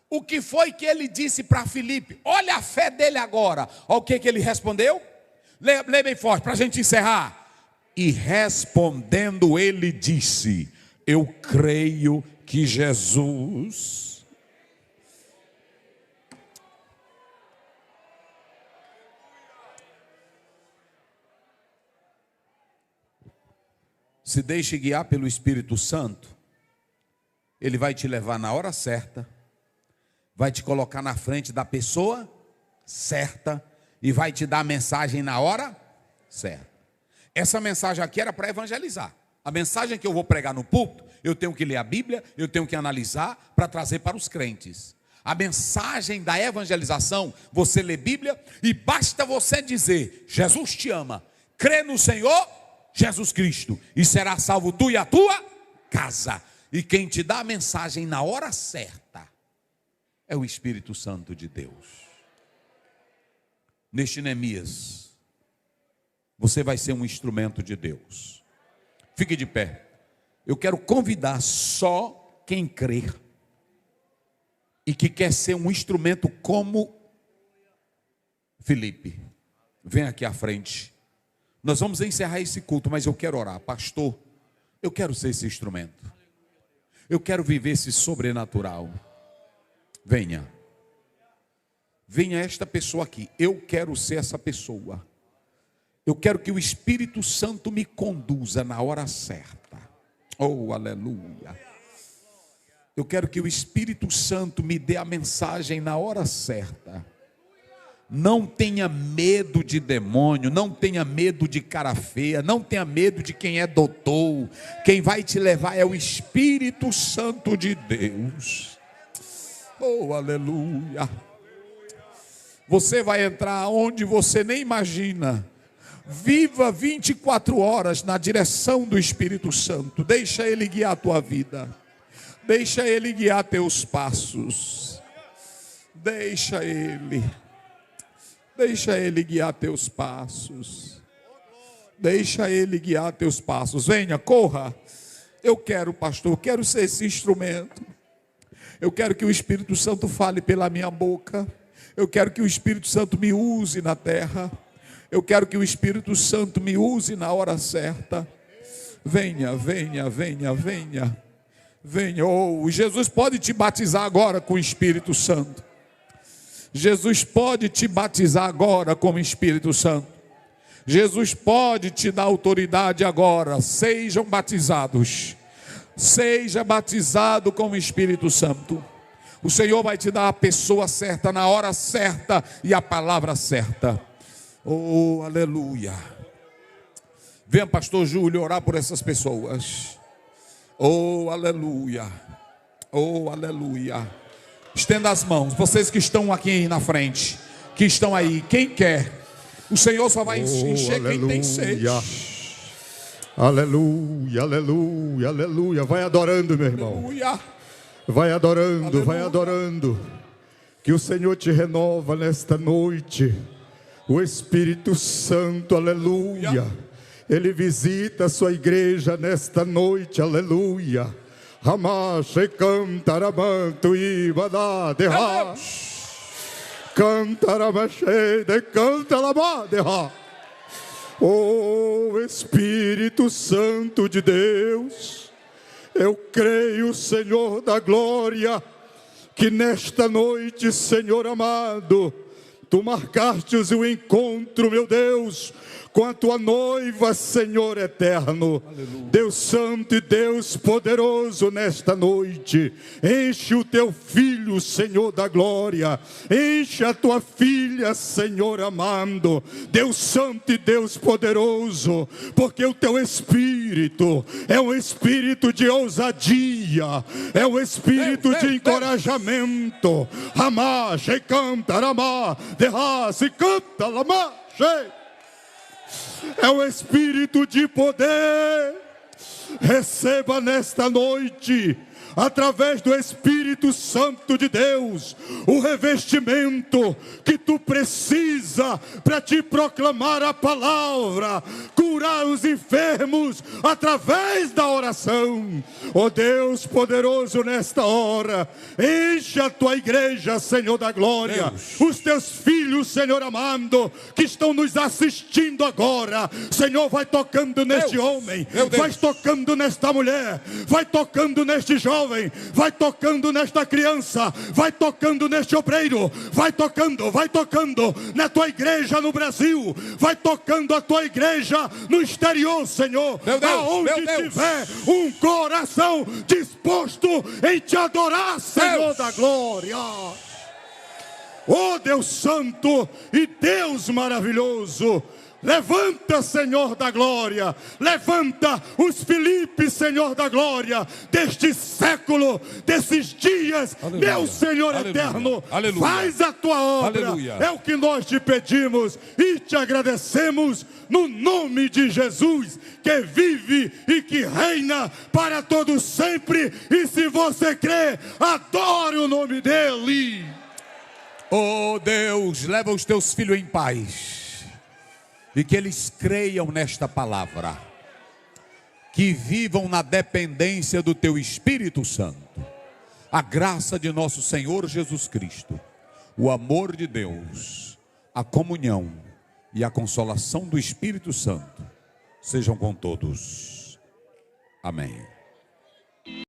O que foi que ele disse para Filipe? Olha a fé dele agora. Olha o que ele respondeu. Lê bem forte para a gente encerrar. E respondendo ele disse, eu creio que Jesus... Se deixe guiar pelo Espírito Santo, ele vai te levar na hora certa, vai te colocar na frente da pessoa certa e vai te dar a mensagem na hora certa. Essa mensagem aqui era para evangelizar. A mensagem que eu vou pregar no púlpito, eu tenho que ler a Bíblia, eu tenho que analisar para trazer para os crentes. A mensagem da evangelização, você lê Bíblia e basta você dizer, Jesus te ama, crê no Senhor Jesus Cristo, e será salvo tu e a tua casa. E quem te dá a mensagem na hora certa é o Espírito Santo de Deus. Neste Neemias, você vai ser um instrumento de Deus. Fique de pé. Eu quero convidar só quem crer e que quer ser um instrumento como Filipe. Vem aqui à frente. Nós vamos encerrar esse culto, mas eu quero orar. Pastor, eu quero ser esse instrumento. Eu quero viver esse sobrenatural. Venha. Venha esta pessoa aqui. Eu quero ser essa pessoa. Eu quero que o Espírito Santo me conduza na hora certa. Oh, aleluia. Eu quero que o Espírito Santo me dê a mensagem na hora certa. Não tenha medo de demônio, não tenha medo de cara feia, não tenha medo de quem é doutor. Quem vai te levar é o Espírito Santo de Deus. Oh, aleluia. Você vai entrar onde você nem imagina. Viva 24 horas na direção do Espírito Santo. Deixa Ele guiar a tua vida. Deixa Ele guiar teus passos. Deixa Ele guiar teus passos. Deixa Ele guiar teus passos. Venha, corra. Eu quero, pastor, eu quero ser esse instrumento. Eu quero que o Espírito Santo fale pela minha boca. Eu quero que o Espírito Santo me use na terra. Eu quero que o Espírito Santo me use na hora certa. Venha, venha, venha, venha. Venha. Oh, Jesus pode te batizar agora com o Espírito Santo. Jesus pode te batizar agora com o Espírito Santo. Jesus pode te dar autoridade agora. Sejam batizados. Seja batizado com o Espírito Santo. O Senhor vai te dar a pessoa certa, na hora certa e a palavra certa. Oh, aleluia. Venha, pastor Júlio, orar por essas pessoas. Oh, aleluia. Oh, aleluia. Estenda as mãos, vocês que estão aqui na frente, que estão aí, quem quer, o Senhor só vai encher quem tem sede. Aleluia, aleluia, aleluia. Vai adorando, meu irmão. Aleluia. Vai adorando, Aleluia. vai adorando. Que o Senhor te renova nesta noite. O Espírito Santo, aleluia. Ele visita a sua igreja nesta noite, aleluia. Ramache cantaramanto ibada derra. Cantaramache de cantalama derra. Oh, Espírito Santo de Deus, eu creio, Senhor da glória, que nesta noite, Senhor amado, Tu marcastes o encontro, meu Deus, com a Tua noiva, Senhor eterno. Aleluia. Deus santo e Deus poderoso, nesta noite, enche o Teu filho, Senhor da glória, enche a Tua filha, Senhor amado, Deus santo e Deus poderoso, porque o Teu Espírito é um Espírito de ousadia, é um Espírito de encorajamento. Ramá, che canta, ramá, derra, se canta, lamá, che. É o Espírito de poder. Receba nesta noite, através do Espírito Santo de Deus, o revestimento que tu precisa para te proclamar a palavra, curar os enfermos através da oração. Ó Deus poderoso, nesta hora, enche a tua igreja, Senhor da glória, Deus. Os teus filhos, Senhor amado, que estão nos assistindo agora, Senhor, vai tocando neste homem, vai tocando nesta mulher, vai tocando neste jovem, vai tocando nesta criança, vai tocando neste obreiro, vai tocando na tua igreja no Brasil, vai tocando a tua igreja no exterior, Senhor, aonde tiver um coração disposto em te adorar, Senhor da glória. Oh Deus santo e Deus maravilhoso, levanta, Senhor da glória, levanta os Filipes, Senhor da glória, deste século, desses dias, aleluia, meu Senhor, aleluia, eterno, aleluia, faz a tua obra, aleluia. É o que nós te pedimos e te agradecemos, no nome de Jesus, que vive e que reina para todos sempre. E se você crê, adore o nome dele. Oh Deus, leva os teus filhos em paz, e que eles creiam nesta palavra, que vivam na dependência do Teu Espírito Santo. A graça de nosso Senhor Jesus Cristo, o amor de Deus, a comunhão e a consolação do Espírito Santo sejam com todos. Amém.